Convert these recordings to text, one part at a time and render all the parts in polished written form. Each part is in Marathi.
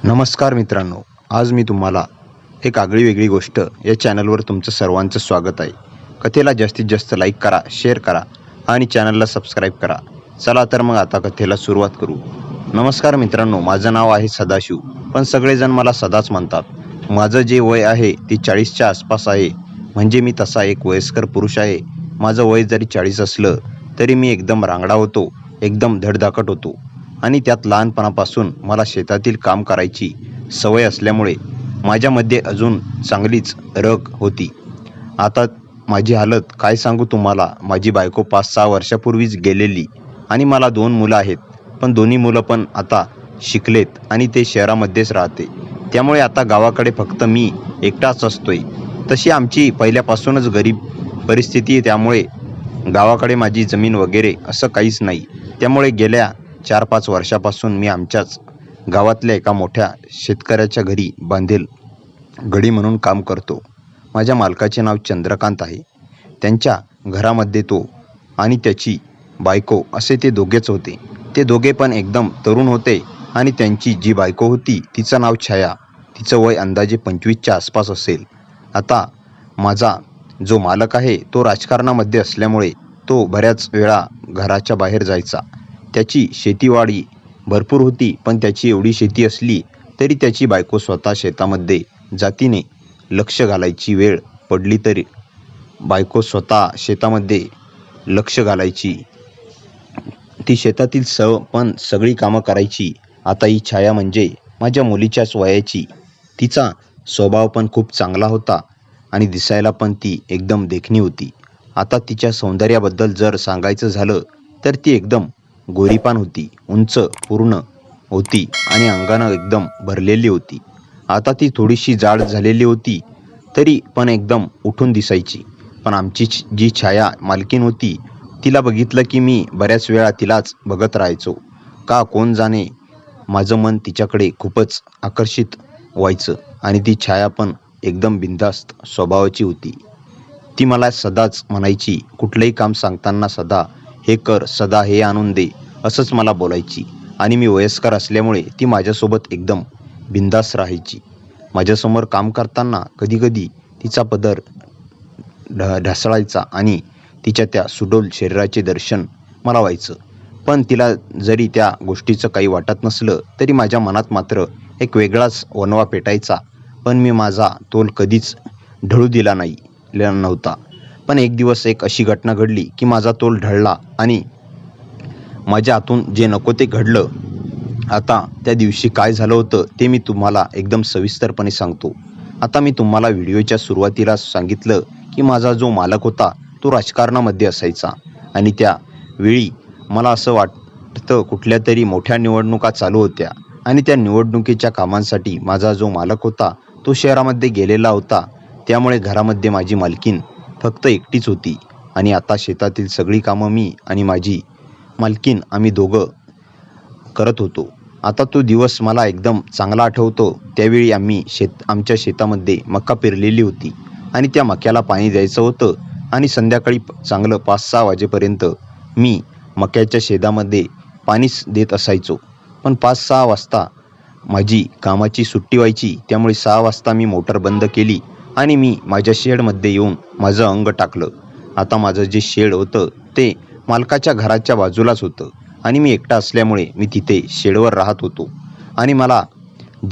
नमस्कार मित्रांनो, आज मी तुम्हाला एक आगळी वेगळी गोष्ट या चॅनलवर तुमचं सर्वांचं स्वागत आहे. कथेला जास्तीत जास्त लाईक करा, शेअर करा आणि चॅनलला सबस्क्राईब करा. चला तर मग आता कथेला सुरुवात करू. नमस्कार मित्रांनो, माझं नाव आहे सदाशिव, पण सगळेजण मला सदाच म्हणतात. माझं जे वय आहे ते 40च्या आसपास आहे. म्हणजे मी तसा एक वयस्कर पुरुष आहे. माझं वय जरी 40 असलं तरी मी एकदम रांगडा होतो, एकदम धडधाकट होतो. आणि त्यात लहानपणापासून मला शेतातील काम करायची सवय असल्यामुळे माझ्यामध्ये अजून चांगलीच रग होती. आता माझी हालत काय सांगू तुम्हाला. माझी बायको 5-6 वर्षापूर्वीच गेलेली आणि मला 2 मुलं आहेत. पण दोन्ही मुलं पण आता शिकलेत आणि ते शहरामध्येच राहते. त्यामुळे आता गावाकडे फक्त मी एकटाच असतोय. तशी आमची पहिल्यापासूनच गरीब परिस्थिती आहे, त्यामुळे गावाकडे माझी जमीन वगैरे असं काहीच नाही. त्यामुळे गेल्या 4-5 वर्षापासून मी आमच्याच गावातल्या एका मोठ्या शेतकऱ्याच्या घरी बांधील गडी म्हणून काम करतो. माझ्या मालकाचे नाव चंद्रकांत आहे. त्यांच्या घरामध्ये तो आणि त्याची बायको असे ते दोघेच होते. ते दोघे पण एकदम तरुण होते आणि त्यांची जी बायको होती तिचं नाव छाया. तिचं वय अंदाजे 25च्या आसपास असेल. आता माझा जो मालक आहे तो राजकारणामध्ये असल्यामुळे तो बऱ्याच वेळा घराच्या बाहेर जायचा. त्याची शेतीवाडी भरपूर होती, पण त्याची एवढी शेती असली तरी त्याची बायको स्वतः शेतामध्ये जातीने लक्ष घालायची. वेळ पडली तरी बायको स्वतः शेतामध्ये लक्ष घालायची. ती शेतातील सगळी कामं करायची. आता ही छाया म्हणजे माझ्या मुलीच्याच वयाची. तिचा स्वभाव पण खूप चांगला होता आणि दिसायला पण ती एकदम देखणी होती. आता तिच्या सौंदर्याबद्दल जर सांगायचं झालं तर ती एकदम गोरीपान होती, उंच पूर्ण होती आणि अंगानं एकदम भरलेली होती. आता ती थोडीशी जाड झालेली होती तरी पण एकदम उठून दिसायची. पण आमची जी छाया मालकीन होती तिला बघितलं की मी बऱ्याच वेळा तिलाच बघत राहायचो. का कोण जाणे, माझं मन तिच्याकडे खूपच आकर्षित व्हायचं. आणि ती छाया पण एकदम बिनधास्त स्वभावाची होती. ती मला सदाच म्हणायची, कुठलंही काम सांगताना सदा हे कर, सदा हे आणून दे, असंच मला बोलायची. आणि मी वयस्कर असल्यामुळे ती माझ्यासोबत एकदम बिनधास्त राहायची. माझ्यासमोर काम करताना कधीकधी तिचा पदर ढासळायचा आणि तिच्या त्या सुडौल शरीराचे दर्शन मला व्हायचं. पण तिला जरी त्या गोष्टीचं काही वाटत नसलं तरी माझ्या मनात मात्र एक वेगळाच वणवा पेटायचा. पण मी माझा तोल कधीच ढळू दिला नव्हता. पण एक दिवस एक अशी घटना घडली की माझा तोल ढळला आणि माझ्या हातून जे नको ते घडलं. आता त्या दिवशी काय झालं होतं ते मी तुम्हाला एकदम सविस्तरपणे सांगतो. आता मी तुम्हाला व्हिडिओच्या सुरुवातीला सांगितलं की माझा जो मालक होता तो राजकारणामध्ये असायचा आणि त्यावेळी मला असं वाटतं कुठल्या तरी मोठ्या निवडणुका चालू होत्या आणि त्या निवडणुकीच्या कामांसाठी माझा जो मालक होता तो शहरामध्ये गेलेला होता. त्यामुळे घरामध्ये माझी मालकीन फक्त एकटीच होती आणि आता शेतातील सगळी कामं मी आणि माझी मालकीन आम्ही दोघं करत होतो. आता तो दिवस मला एकदम चांगला आठवतो. त्यावेळी आमच्या शेतामध्ये मका पेरलेली होती आणि त्या मक्याला पाणी द्यायचं होतं आणि संध्याकाळी चांगलं 5-6 वाजेपर्यंत मी मक्याच्या शेतामध्ये पाणीच देत असायचो. पण 5-6 वाजता माझी कामाची सुट्टी व्हायची. त्यामुळे 6 वाजता मी मोटर बंद केली आणि मी माझ्या शेडमध्ये येऊन माझं अंग टाकलं. आता माझं जे शेड होतं ते मालकाच्या घराच्या बाजूलाच होतं आणि मी एकटा असल्यामुळे मी तिथे शेडवर राहत होतो आणि मला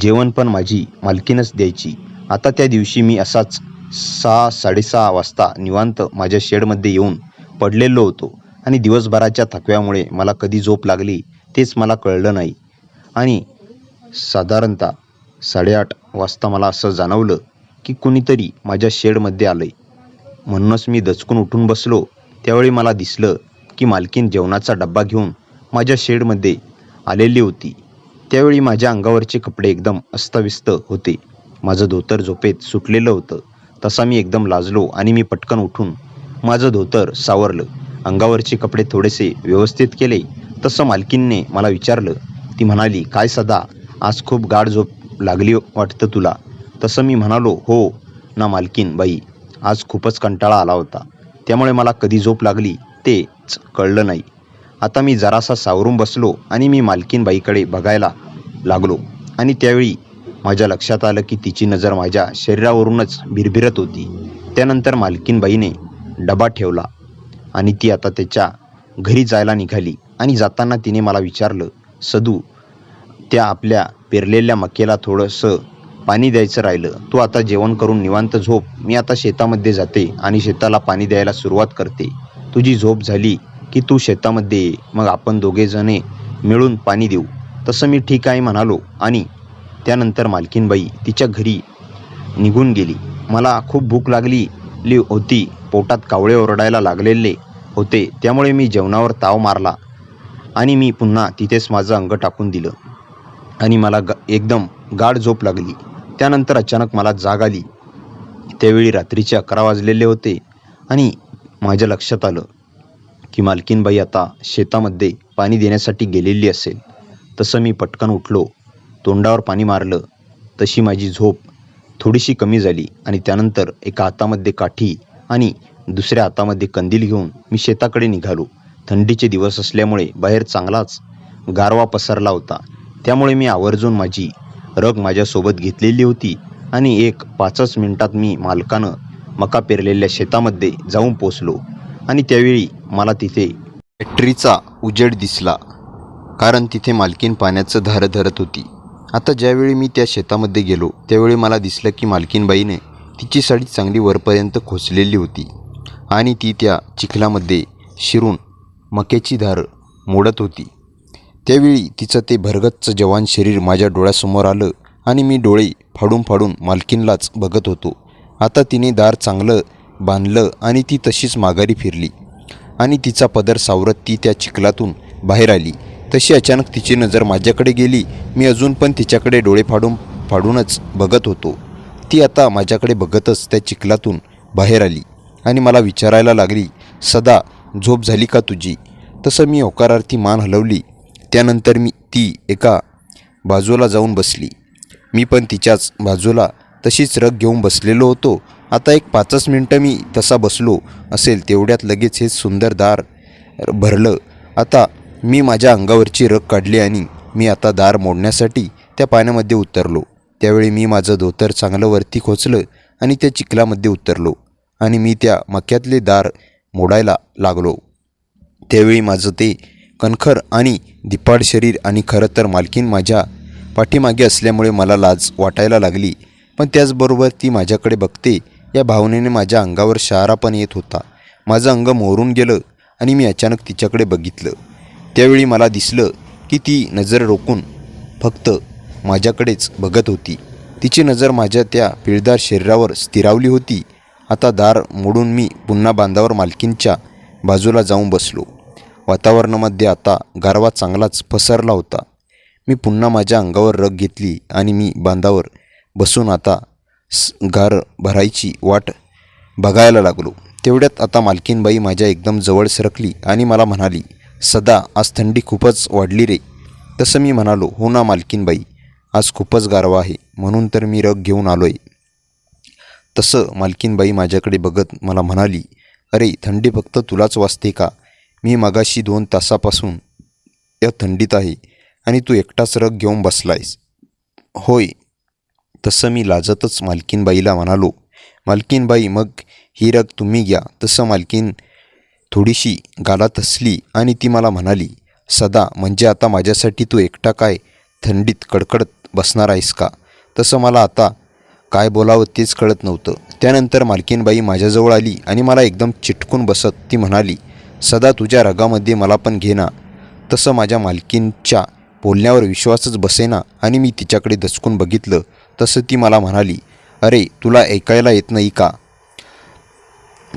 जेवण पण माझी मालकीनच द्यायची. आता त्या दिवशी मी असाच 6-6:30 वाजता निवांत माझ्या शेडमध्ये येऊन पडलेलो होतो आणि दिवसभराच्या थकव्यामुळे मला कधी झोप लागली तेच मला कळलं नाही. आणि साधारणतः 8:30 वाजता मला असं जाणवलं की कुणीतरी माझ्या शेडमध्ये आलंय. म्हणूनच मी दचकून उठून बसलो. त्यावेळी मला दिसलं की मालकीन जेवणाचा डब्बा घेऊन माझ्या शेडमध्ये आलेली होती. त्यावेळी माझ्या अंगावरचे कपडे एकदम अस्ताव्यस्त होते. माझं धोतर झोपेत सुटलेलं होतं. तसा मी एकदम लाजलो आणि मी पटकन उठून माझं धोतर सावरलं, अंगावरचे कपडे थोडेसे व्यवस्थित केले. तसं मालकीनने मला विचारलं. ती म्हणाली, काय सदा, आज खूप गाढ झोप लागली वाटतं तुला. तसं मी म्हणालो, हो ना मालकीन बाई, आज खूपच कंटाळा आला होता. त्यामुळे मला कधी झोप लागली तेच कळलं नाही. आता मी जरासा सावरून बसलो आणि मी मालकीन बाईकडे बघायला लागलो आणि त्यावेळी माझ्या लक्षात आलं की तिची नजर माझ्या शरीरावरूनच भिरभिरत होती. त्यानंतर मालकीनबाईने डबा ठेवला आणि ती आता त्याच्या घरी जायला निघाली आणि जाताना तिने मला विचारलं, सदू, त्या आपल्या पेरलेल्या मक्याला थोडंसं पाणी द्यायचं राहिलं. तू आता जेवण करून निवांत झोप. मी आता शेतामध्ये जाते आणि शेताला पाणी द्यायला सुरुवात करते. तुझी झोप झाली की तू शेतामध्ये ये, मग आपण दोघेजणे मिळून पाणी देऊ. तसं मी ठीक आहे म्हणालो आणि त्यानंतर मालकीनबाई तिच्या घरी निघून गेली. मला खूप भूक लागलेली होती. पोटात कावळे ओरडायला लागलेले होते. त्यामुळे मी जेवणावर ताव मारला आणि मी पुन्हा तिथेच माझं अंग टाकून दिलं आणि मला एकदम गाढ झोप लागली. त्यानंतर अचानक मला जाग आली. त्यावेळी रात्रीचे 11 वाजलेले होते आणि माझ्या लक्षात आलं की मालकीनबाई आता शेतामध्ये पाणी देण्यासाठी गेलेली असेल. तसं मी पटकन उठलो, तोंडावर पाणी मारलं. तशी माझी झोप थोडीशी कमी झाली आणि त्यानंतर एका हातामध्ये काठी आणि दुसऱ्या हातामध्ये कंदील घेऊन मी शेताकडे निघालो. थंडीचे दिवस असल्यामुळे बाहेर चांगलाच गारवा पसरला होता. त्यामुळे मी आवर्जून माझी रग माझ्यासोबत घेतलेली होती आणि 5 मिनिटात मी मालकानं मका पेरलेल्या शेतामध्ये जाऊन पोचलो आणि त्यावेळी मला तिथे फॅक्टरीचा उजेड दिसला, कारण तिथे मालकीन पाण्याचं धार धरत होती. आता ज्यावेळी मी त्या शेतामध्ये गेलो त्यावेळी मला दिसलं की मालकीनबाईने तिची साडी चांगली वरपर्यंत खोचलेली होती आणि ती त्या चिखलामध्ये शिरून मक्याची धार मोडत होती. त्यावेळी तिचं ते भरगच्च जवान शरीर माझ्या डोळ्यासमोर आलं आणि मी डोळे फाडून फाडून मालकीनलाच बघत होतो. आता तिने दार चांगलं बांधलं आणि ती तशीच माघारी फिरली आणि तिचा पदर सावरत ती त्या चिखलातून बाहेर आली. तशी अचानक तिची नजर माझ्याकडे गेली. मी अजून पण तिच्याकडे डोळे फाडूनच बघत होतो. ती आता माझ्याकडे बघतच त्या चिखलातून बाहेर आली आणि मला विचारायला लागली, सदा, झोप झाली का तुझी? तसं मी होकारार्थी मान हलवली. त्यानंतर ती एका बाजूला जाऊन बसली. मी पण तिच्याच बाजूला तशीच रग घेऊन बसलेलो होतो. आता 5 मिनटं मी तसा बसलो असेल तेवढ्यात लगेच हे सुंदर दार भरलं. आता मी माझ्या अंगावरची रग काढली आणि मी आता दार मोडण्यासाठी त्या पाण्यामध्ये उतरलो. त्यावेळी मी माझं धोतर चांगलं वरती खोचलं आणि त्या चिखलामध्ये उतरलो आणि मी त्या मक्यातले दार मोडायला लागलो. त्यावेळी माझं ते कणखर आणि धिप्पाड शरीर आणि खरं तर मालकीन माझ्या पाठीमागे असल्यामुळे मला लाज वाटायला लागली. पण त्याचबरोबर ती माझ्याकडे बघते या भावनेने माझ्या अंगावर शहारा पण येत होता. माझं अंग मोहरून गेलं आणि मी अचानक तिच्याकडे बघितलं. त्यावेळी मला दिसलं की ती नजर रोखून फक्त माझ्याकडेच बघत होती. तिची नजर माझ्या त्या पिळदार शरीरावर स्थिरावली होती. आता दार मोडून मी पुन्हा बांधावर मालकींच्या बाजूला जाऊन बसलो. वातावरणामध्ये आता गारवा चांगलाच पसरला होता. मी पुन्हा माझ्या अंगावर रग घेतली आणि मी बांधावर बसून आता गार भरायची वाट बघायला लागलो. तेवढ्यात आता मालकीनबाई माझ्या एकदम जवळ सरकली आणि मला म्हणाली, सदा, आज थंडी खूपच वाढली रे. तसं मी म्हणालो, हो ना मालकीनबाई, आज खूपच गारवा आहे, म्हणून तर मी रग घेऊन आलोय. तसं मालकीनबाई माझ्याकडे बघत मला म्हणाली, अरे, थंडी फक्त तुलाच वाजते का? मी मगाशी 2 तासापासून या थंडीत आहे आणि तू एकटाच रग घेऊन बसलायस. होय. तसं मी लाजतच मालकीनबाईला म्हणालो, मालकीनबाई, मग ही रग तुम्ही घ्या. तसं मालकीन थोडीशी गालात हसली आणि ती मला म्हणाली, सदा, म्हणजे आता माझ्यासाठी तू एकटा काय थंडीत कडकडत बसणार आहेस का? तसं मला आता काय बोलावं तेच कळत नव्हतं. त्यानंतर मालकीनबाई माझ्याजवळ आली आणि मला एकदम चिटकून बसत ती म्हणाली, सदा, तुझ्या रगामध्ये मला पण घे ना. तसं माझ्या मालकीनच्या बोलण्यावर विश्वासच बसेना आणि मी तिच्याकडे दचकून बघितलं. तसं ती मला म्हणाली, अरे, तुला ऐकायला येत नाही का?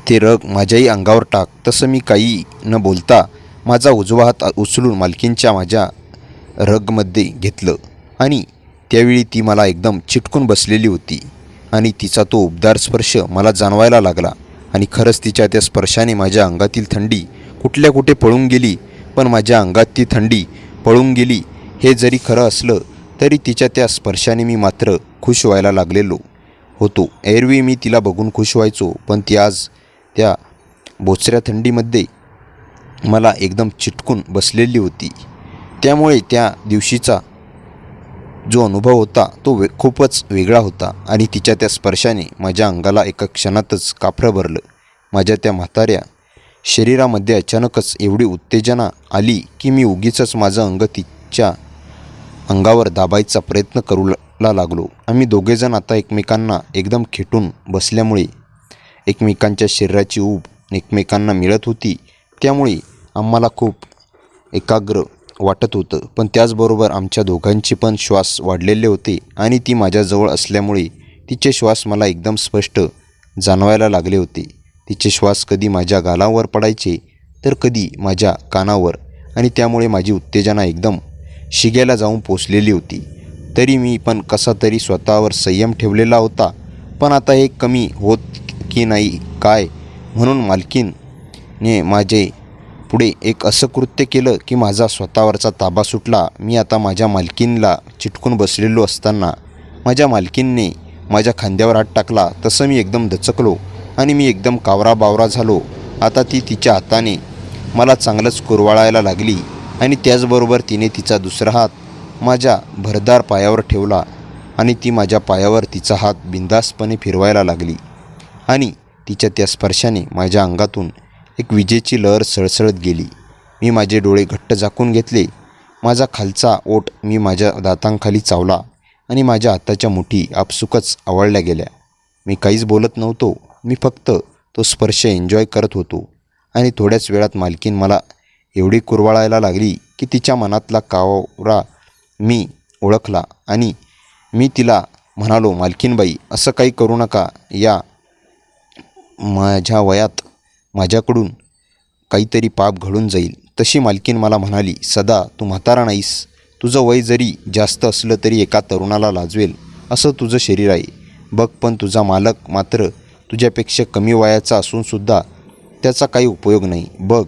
ते रग माझ्याही अंगावर टाक. तसं मी काही न बोलता माझा उजवा हात उचलून मालकीनच्या माझ्या रगमध्ये घेतलं आणि त्यावेळी ती मला एकदम चिटकून बसलेली होती आणि तिचा तो उबदार स्पर्श मला जाणवायला लागला आणि खरंच तिच्या त्या स्पर्शाने माझ्या अंगातील थंडी कुठल्या कुठे पळून गेली. पण माझ्या अंगात ती थंडी पळून गेली हे जरी खरं असलं तरी तिच्या त्या स्पर्शाने मी मात्र खुश व्हायला लागलेलो होतो. एरवी मी तिला बघून खुश व्हायचो, पण ती आज त्या बोचऱ्या थंडीमध्ये मला एकदम चिटकून बसलेली होती. त्यामुळे त्या दिवशीचा जो अनुभव होता तो खूपच वेगळा होता आणि तिच्या त्या स्पर्शाने माझ्या अंगाला एका क्षणातच कापरं भरलं. माझ्या त्या म्हाताऱ्या शरीरामध्ये अचानकच एवढी उत्तेजना आली की मी उगीचच माझं अंग तिच्या अंगावर दाबायचा प्रयत्न करू लागलो. आम्ही दोघेजण आता एकमेकांना एकदम खेटून बसल्यामुळे एकमेकांच्या शरीराची ऊब एकमेकांना मिळत होती. त्यामुळे आम्हाला खूप एकाग्र वाटत होतं. पण त्याचबरोबर आमच्या दोघांचे पण श्वास वाढलेले होते आणि ती माझ्याजवळ असल्यामुळे तिचे श्वास मला एकदम स्पष्ट जाणवायला लागले होते. तिचे श्वास कधी माझ्या गालावर पडायचे तर कधी माझ्या कानावर आणि त्यामुळे माझी उत्तेजना एकदम शिगेला जाऊन पोचलेली होती. तरी मी पण कसा तरी स्वतःवर संयम ठेवलेला होता. पण आता हे कमी होत की नाही काय म्हणून मालकीने माझे पुढे एक असं कृत्य केलं की माझा स्वतःवरचा ताबा सुटला. मी आता माझ्या मालकीनला चिटकून बसलेलो असताना माझ्या मालकीनने माझ्या खांद्यावर हात टाकला. तसं मी एकदम दचकलो आणि मी एकदम कावराबावरा झालो. आता ती तिच्या हाताने मला चांगलंच कुरवाळायला लागली आणि त्याचबरोबर तिने तिचा दुसरा हात माझ्या भरदार पायावर ठेवला आणि ती माझ्या पायावर तिचा हात बिनधास्तपणे फिरवायला लागली आणि तिच्या त्या स्पर्शाने माझ्या अंगातून एक विजेची लहर सळसळत गेली. मी माझे डोळे घट्ट झाकून घेतले. माझा खालचा ओठ मी माझ्या दातांखाली चावला आणि माझ्या हाताच्या मुठी आपसुकच आवळल्या गेल्या. मी काहीच बोलत नव्हतो. मी फक्त तो स्पर्श एन्जॉय करत होतो आणि थोड्याच वेळात मालकीन मला एवढी कुरवाळायला लागली की तिच्या मनातला कावरा मी ओळखला आणि मी तिला म्हणालो, मालकीनबाई असं काही करू नका. या माझ्या वयात माझ्याकडून काहीतरी पाप घडून जाईल. तशी मालकीन मला म्हणाली, सदा तू म्हातारा नाहीस. तुझं वय जरी जास्त असलं तरी एका तरुणाला लाजवेल असं तुझं शरीर आहे. बघ पण तुझा मालक मात्र तुझ्यापेक्षा कमी वयाचा असूनसुद्धा त्याचा काही उपयोग नाही. बघ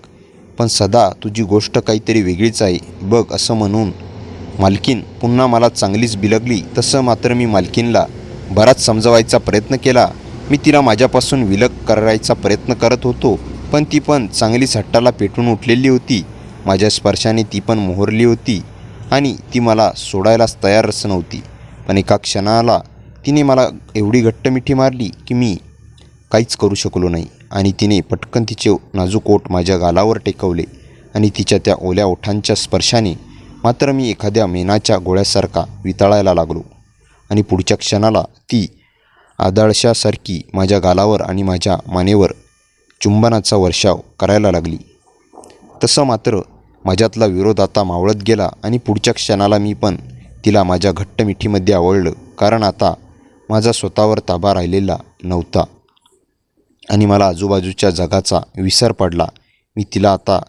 पण सदा तुझी गोष्ट काहीतरी वेगळीच आहे बघ. असं म्हणून मालकीन पुन्हा मला चांगलीच बिलगली. तसं मात्र मी मालकीनला बराच समजवायचा प्रयत्न केला. मी तिला माझ्यापासून विलग करायचा प्रयत्न करत होतो. पण ती पण चांगलीच हट्टाला पेटून उठलेली होती. माझ्या स्पर्शाने ती पण मोहरली होती आणि ती मला सोडायलाच तयारच नव्हती. पण एका क्षणाला तिने मला एवढी घट्ट मिठी मारली की मी काहीच करू शकलो नाही आणि तिने पटकन तिचे नाजूक ओठ माझ्या गालावर टेकवले आणि तिच्या त्या ओल्या ओठांच्या स्पर्शाने मात्र मी एखाद्या मेणाच्या गोळ्यासारखा वितळायला लागलो आणि पुढच्या क्षणाला ती आदळशासारखी माझ्या गालावर आणि माझ्या मानेवर चुंबनाचा वर्षाव करायला लागली. तसं मात्र माझ्यातला विरोध आता मावळत गेला आणि पुढच्या क्षणाला मी पण तिला माझ्या घट्ट मिठीमध्ये आवळलं. कारण आता माझा स्वतःवर ताबा राहिलेला नव्हता आणि मला आजूबाजूच्या जगाचा विसर पडला. मी तिला आता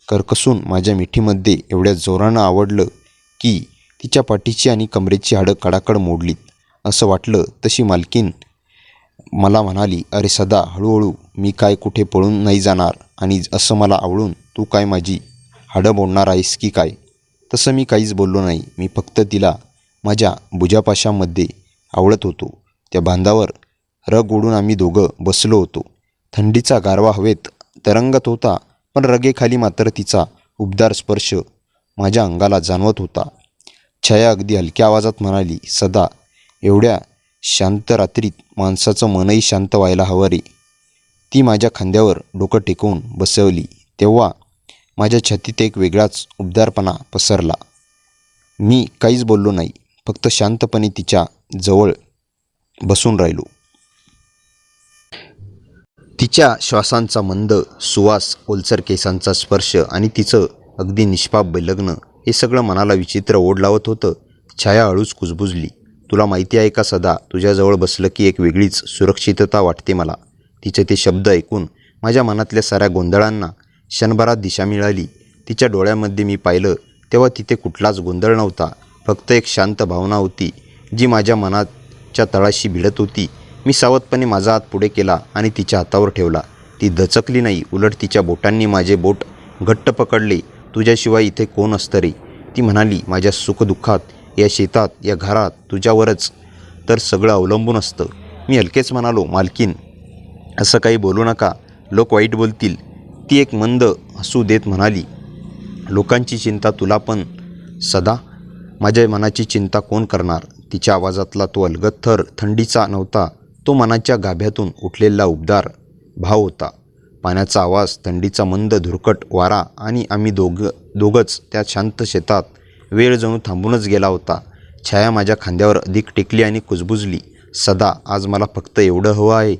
करकसून माझ्या मिठीमध्ये एवढ्या जोरानं आवडलं की तिच्या पाठीची आणि कमरेची हाडं कडाकड मोडलीत असं वाटलं. तशी मालकीन मला म्हणाली, अरे सदा हळूहळू, मी काय कुठे पळून नाही जाणार आणि असं मला आवडून तू काय माझी हाडं मोडणार आहेस की काय. तसं मी काहीच बोललो नाही. मी फक्त तिला माझ्या भुजापाशामध्ये आवळत होतो. त्या बांधावर रग ओढून आम्ही दोघं बसलो होतो. थंडीचा गारवा हवेत तरंगत होता. पण रगेखाली मात्र तिचा उबदार स्पर्श माझ्या अंगाला जाणवत होता. छाया अगदी हलक्या आवाजात म्हणाली, सदा एवढ्या शांत रात्रीत माणसाचं मनही शांत व्हायला हवं रे. ती माझ्या खांद्यावर डोकं टेकवून बसवली तेव्हा माझ्या छातीत एक वेगळाच उबदारपणा पसरला. मी काहीच बोललो नाही. फक्त शांतपणे तिच्या जवळ बसून राहिलो. तिच्या श्वासांचा मंद सुवास, ओलसर केसांचा स्पर्श आणि तिचं अगदी निष्पाप लग्न हे सगळं मनाला विचित्र ओढ लावत होतं. छाया हळूच कुजबुजली, तुला माहिती आहे का सदा, तुझ्याजवळ बसलं की एक वेगळीच सुरक्षितता वाटते मला. तिचे ते शब्द ऐकून माझ्या मनातल्या साऱ्या गोंधळांना क्षणभरात दिशा मिळाली. तिच्या डोळ्यामध्ये मी पाहिलं तेव्हा तिथे कुठलाच गोंधळ नव्हता. फक्त एक शांत भावना होती जी माझ्या मनाच्या तळाशी भिडत होती. मी सावधपणे माझा हात पुढे केला आणि तिच्या हातावर ठेवला. ती दचकली नाही, उलट तिच्या बोटांनी माझे बोट घट्ट पकडले. तुझ्याशिवाय इथे कोण असतं रे, ती म्हणाली. माझ्या सुखदुःखात, या शेतात, या घरात तुझ्यावरच तर सगळं अवलंबून असतं. मी हलकेच म्हणालो, मालकीन असं काही बोलू नका, लोक वाईट बोलतील. ती एक मंद हसू देत म्हणाली, लोकांची चिंता तुला पण सदा. माझ्या मनाची चिंता कोण करणार? तिच्या आवाजातला तो अलगद थर थंडीचा नव्हता, तो मनाच्या गाभ्यातून उठलेला उबदार भाव होता. पाण्याचा आवाज, थंडीचा मंद धुरकट वारा आणि आम्ही दोघंच त्या शांत शेतात. वेळ जणू थांबूनच गेला होता. छाया माझ्या खांद्यावर अधिक टेकली आणि कुजबुजली. सदा, आज मला फक्त एवढं हवं आहे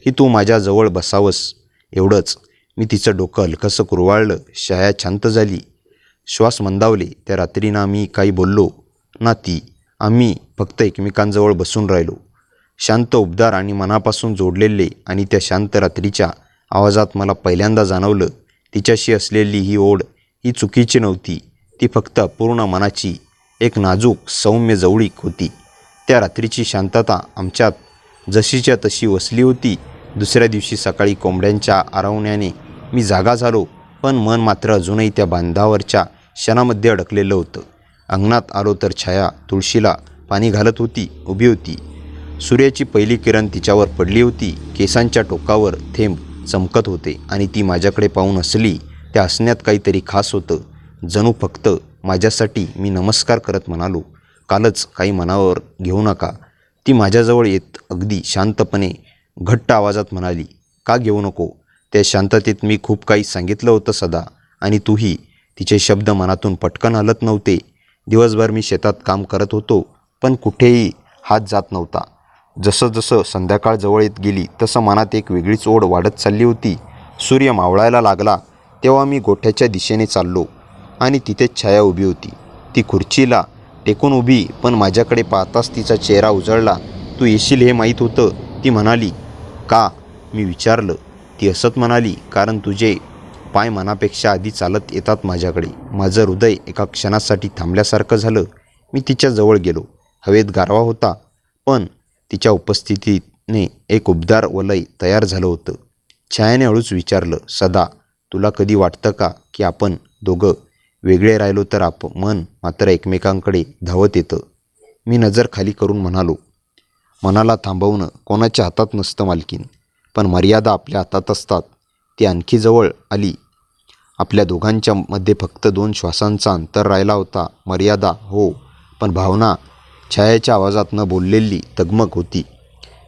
की तू माझ्याजवळ बसावंस, एवढंच. मी तिचं डोकं हलकंसं कुरवाळलं. छाया शांत झाली. श्वास मंदावले. त्या रात्री ना मी काही बोललो ना ती. आम्ही फक्त एकमेकांजवळ बसून राहिलो. शांत, उबदार आणि मनापासून जोडलेले. आणि त्या शांत रात्रीच्या आवाजात मला पहिल्यांदा जाणवलं, तिच्याशी असलेली ही ओढ ही चुकीची नव्हती. ती फक्त अपूर्ण मनाची एक नाजूक सौम्य जवळीक होती. त्या रात्रीची शांतता आमच्यात जशीच्या तशी वसली होती. दुसऱ्या दिवशी सकाळी कोंबड्यांच्या आरवण्याने मी जागा झालो, पण मन मात्र अजूनही त्या बांधावरच्या क्षणामध्ये अडकलेलं होतं. अंगणात आलो तर छाया तुळशीला पाणी घालत उभी होती. सूर्याची पहिली किरण तिच्यावर पडली होती. केसांच्या टोकावर थेंब चमकत होते आणि ती माझ्याकडे पाहून हसली. त्या हसण्यात काहीतरी खास होतं, जणू फक्त माझ्यासाठी. मी नमस्कार करत म्हणालो, कालच काही मनावर घेऊ नका. ती माझ्याजवळ येत अगदी शांतपणे घट्ट आवाजात म्हणाली, का घेऊ नको? त्या शांततेत मी खूप काही सांगितलं होतं सदा, आणि तूही. तिचे शब्द मनातून पटकन हलत नव्हते. दिवसभर मी शेतात काम करत होतो, पण कुठेही हात जात नव्हता. जसं जसं संध्याकाळ जवळ येत गेली तसं मनात एक वेगळीच ओढ वाढत चालली होती. सूर्य मावळायला लागला तेव्हा मी गोठ्याच्या दिशेने चाललो आणि तिथेच छाया उभी होती. ती खुर्चीला टेकून उभी, पण माझ्याकडे पाहताच तिचा चेहरा उजळला. तू येशील हे माहीत होतं? ती म्हणाली. का? मी विचारलं. ती हसत म्हणाली, कारण तुझे पाय मनापेक्षा आधी चालत येतात माझ्याकडे. माझं हृदय एका क्षणासाठी थांबल्यासारखं झालं. मी तिच्या जवळ गेलो. हवेत गारवा होता, पण तिच्या उपस्थितीने एक उबदार वलय तयार झालं होतं. छायाने हळूच विचारलं, सदा, तुला कधी वाटतं का की आपण दोघं वेगळे राहिलो तर मन मात्र एकमेकांकडे धावत येतं? मी नजर खाली करून म्हणालो, मनाला थांबवणं कोणाच्या हातात नसतं मालकीन, पण मर्यादा आपल्या हातात असतात. ती आणखी जवळ आली. आपल्या दोघांच्या मध्ये फक्त 2 श्वासांचा अंतर राहिला होता. मर्यादा, हो, पण भावना? छायाच्या आवाजात न बोललेली तगमग होती.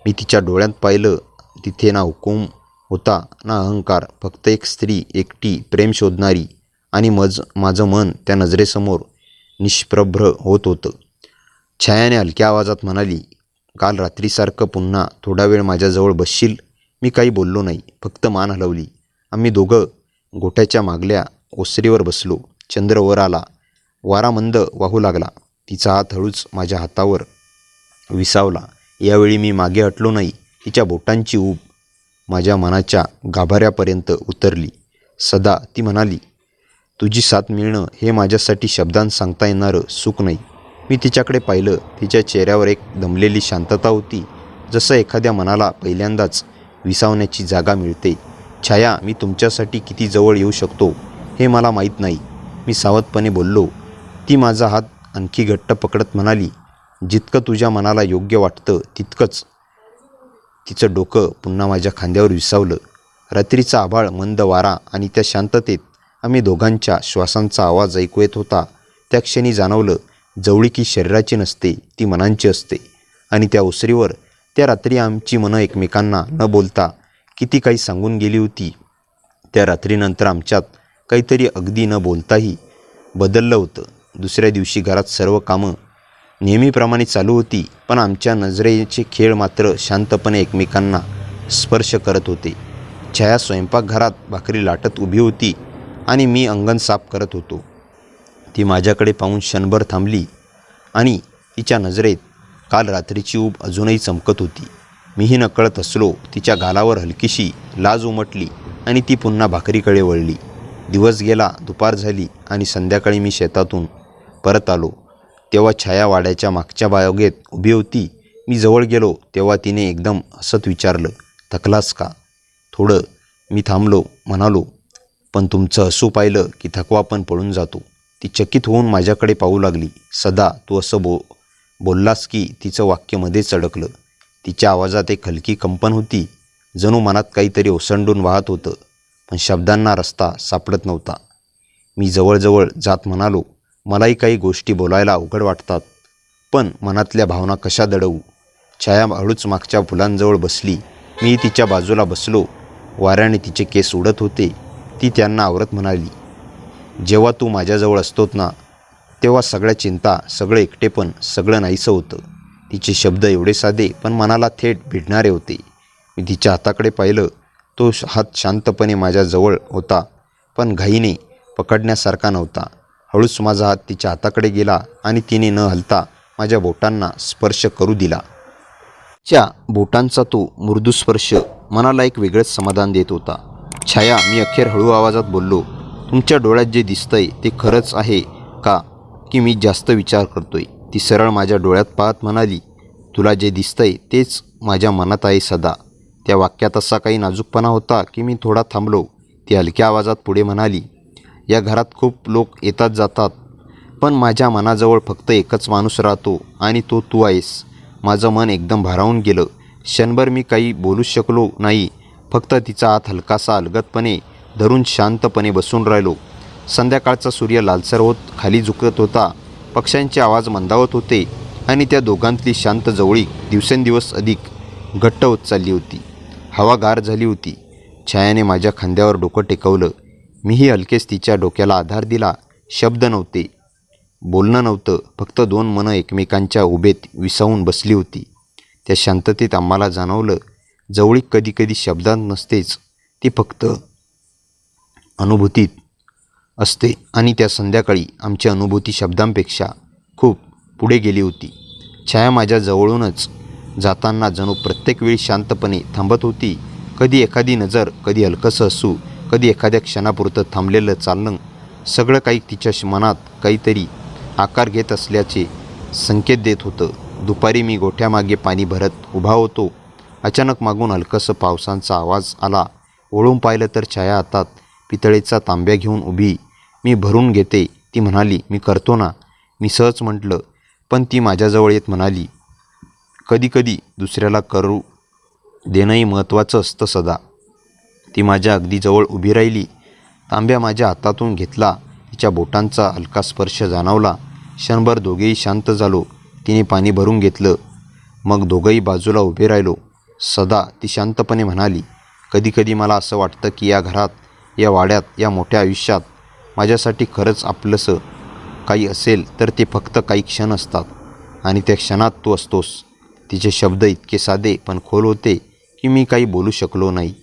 मी तिच्या डोळ्यात पाहिलं. तिथे ना हुकूम होता ना अहंकार, फक्त एक स्त्री, एकटी, प्रेम शोधणारी. आणि माझं मन त्या नजरेसमोर निष्प्रभ्र होत होतं. छायाने हलक्या आवाजात म्हणाली, काल रात्रीसारखं पुन्हा थोडा वेळ माझ्याजवळ बसशील? मी काही बोललो नाही, फक्त मान हलवली. आम्ही दोघं गोठ्याच्या मागल्या ओसरीवर बसलो. चंद्र वर आला. वारा मंद वाहू लागला. तिचा हात हळूच माझ्या हातावर विसावला. यावेळी मी मागे हटलो नाही. तिच्या बोटांची ऊब माझ्या मनाच्या गाभाऱ्यापर्यंत उतरली. सदा, ती म्हणाली, तुझी साथ मिळणं हे माझ्यासाठी शब्दांत सांगता येणारं सुख नाही. मी तिच्याकडे पाहिलं. तिच्या चेहऱ्यावर एक दमलेली शांतता होती, जसं एखाद्या मनाला पहिल्यांदाच विसावण्याची जागा मिळते. छाया, मी तुमच्यासाठी किती जवळ येऊ शकतो हे मला माहीत नाही, मी सावधपणे बोललो. ती माझा हात आणखी घट्ट पकडत म्हणाली, जितकं तुझ्या मनाला योग्य वाटतं तितकंच. तिचं डोकं पुन्हा माझ्या खांद्यावर विसावलं. रात्रीचा आभाळ, मंद वारा आणि त्या शांततेत आम्ही दोघांच्या श्वासांचा आवाज ऐकू येत होता. त्या क्षणी जाणवलं, जवळीकी शरीराची नसते, ती मनांची असते. आणि त्या ओसरीवर त्या रात्री आमची मनं एकमेकांना न बोलता किती काही सांगून गेली होती. त्या रात्रीनंतर आमच्यात काहीतरी अगदी न बोलताही बदललं होतं. दुसऱ्या दिवशी घरात सर्व कामं नेहमीप्रमाणे चालू होती, पण आमच्या नजरेचे खेळ मात्र शांतपणे एकमेकांना स्पर्श करत होते. छाया स्वयंपाकघरात भाकरी लाटत उभी होती आणि मी अंगण साफ करत होतो. ती माझ्याकडे पाहून क्षणभर थांबली आणि तिच्या नजरेत काल रात्रीची ऊब अजूनही चमकत होती. मीही नकळत हसलो. तिच्या गालावर हलकीशी लाज उमटली आणि ती पुन्हा भाकरीकडे वळली. दिवस गेला. दुपार झाली आणि संध्याकाळी मी शेतातून परत आलो. तेव्हा छाया वाड्याच्या मागच्या बागेत उभी होती. मी जवळ गेलो तेव्हा तिने एकदम हसत विचारलं, थकलास का? थोडं. मी थांबलो. म्हणालो, पण तुमचं हसू पाहिलं की थकवा पण पळून जातो. ती चकित होऊन माझ्याकडे पाहू लागली. सदा, तू असं बोललास की? तिचं वाक्य मध्येच अडकलं. तिच्या आवाजात एक हलकी कंपन होती, जणू मनात काहीतरी ओसंडून वाहत होतं, पण शब्दांना रस्ता सापडत नव्हता. मी जवळजवळ जात म्हणालो, मलाही काही गोष्टी बोलायला अवघड वाटतात, पण मनातल्या भावना कशा दडवू. छाया हळूच मागच्या फुलांजवळ बसली. मी तिच्या बाजूला बसलो. वाऱ्याने तिचे केस उडत होते. ती त्यांना आवरत म्हणाली, जेव्हा तू माझ्याजवळ असतोत ना, तेव्हा सगळ्या चिंता, सगळं एकटेपण, सगळं नाहीसं होतं. तिचे शब्द एवढे साधे पण मनाला थेट भिडणारे होते. मी तिच्या हाताकडे पाहिलं. तो हात शांतपणे माझ्याजवळ होता, पण घाईने पकडण्यासारखा नव्हता. हळूच माझा हात तिच्या हाताकडे गेला आणि तिने न हलता माझ्या बोटांना स्पर्श करू दिला. तिच्या बोटांचा तो मृदू स्पर्श मनाला एक वेगळंच समाधान देत होता. छाया, मी अखेर हळू आवाजात बोललो, तुमच्या डोळ्यात जे दिसतंय ते खरंच आहे का, की मी जास्त विचार करतोय. ती सरळ माझ्या डोळ्यात पाहत म्हणाली, तुला जे दिसतंय तेच माझ्या मनात आहे सदा. त्या वाक्यात असा काही नाजूकपणा होता की मी थोडा थांबलो. ती हलक्या आवाजात पुढे म्हणाली, या घरात खूप लोक येतात जातात, पण माझ्या मनाजवळ फक्त एकच माणूस राहतो आणि तो तू आहेस. माझं मन एकदम भारावून गेलं. क्षणभर मी काही बोलूच शकलो नाही. फक्त तिचा हात हलकासा अलगदपणे धरून शांतपणे बसून राहिलो. संध्याकाळचा सूर्य लालसर होत खाली झुकत होता. पक्ष्यांचे आवाज मंदावत होते आणि त्या दोघांतली शांत जवळीक दिवसेंदिवस अधिक घट्ट होत चालली होती. हवा गार झाली होती. छायाने माझ्या खांद्यावर डोकं टेकवलं. मीही हलकेच तिच्या डोक्याला आधार दिला. शब्द नव्हते, बोलणं नव्हतं, फक्त दोन मनं एकमेकांच्या उभेत विसावून बसली होती. त्या शांततेत आम्हाला जाणवलं, जवळीक कधीकधी शब्दांत नसतेच, ती फक्त अनुभूतीत असते. आणि त्या संध्याकाळी आमची अनुभूती शब्दांपेक्षा खूप पुढे गेली होती. छाया माझ्या जवळूनच जाताना जणू प्रत्येक वेळी शांतपणे थांबत होती. कधी एखादी नजर, कधी हलकंसं हसू, कधी एखाद्या क्षणापुरतं थांबलेलं चालणं, सगळं काही तिच्या मनात काहीतरी आकार घेत असल्याचे संकेत देत होतं. दुपारी मी गोठ्यामागे पाणी भरत उभा होतो. अचानक मागून हलकंसं पावसाचा आवाज आला. वळून पाहिलं तर छाया हातात पितळेचा तांब्या घेऊन उभी. मी भरून घेते, ती म्हणाली. मी करतो ना, मी सहज म्हटलं. पण ती माझ्याजवळ येत म्हणाली, कधीकधी दुसऱ्याला करू देणंही महत्त्वाचं असतं सदा. ती माझ्या अगदी जवळ उभी राहिली. तांब्या माझ्या हातातून घेतला. तिच्या बोटांचा हलका स्पर्श जाणवला. क्षणभर दोघेही शांत झालो. तिने पाणी भरून घेतलं. मग दोघंही बाजूला उभे राहिलो. सदा, ती शांतपणे म्हणाली, कधीकधी मला असं वाटतं की या घरात, या वाड्यात, या मोठ्या आयुष्यात माझ्यासाठी खरंच आपलंसं काही असेल तर ते फक्त काही क्षण असतात आणि त्या क्षणात तू असतोस. तिचे शब्द इतके साधे पण खोल होते की मी काही बोलू शकलो नाही.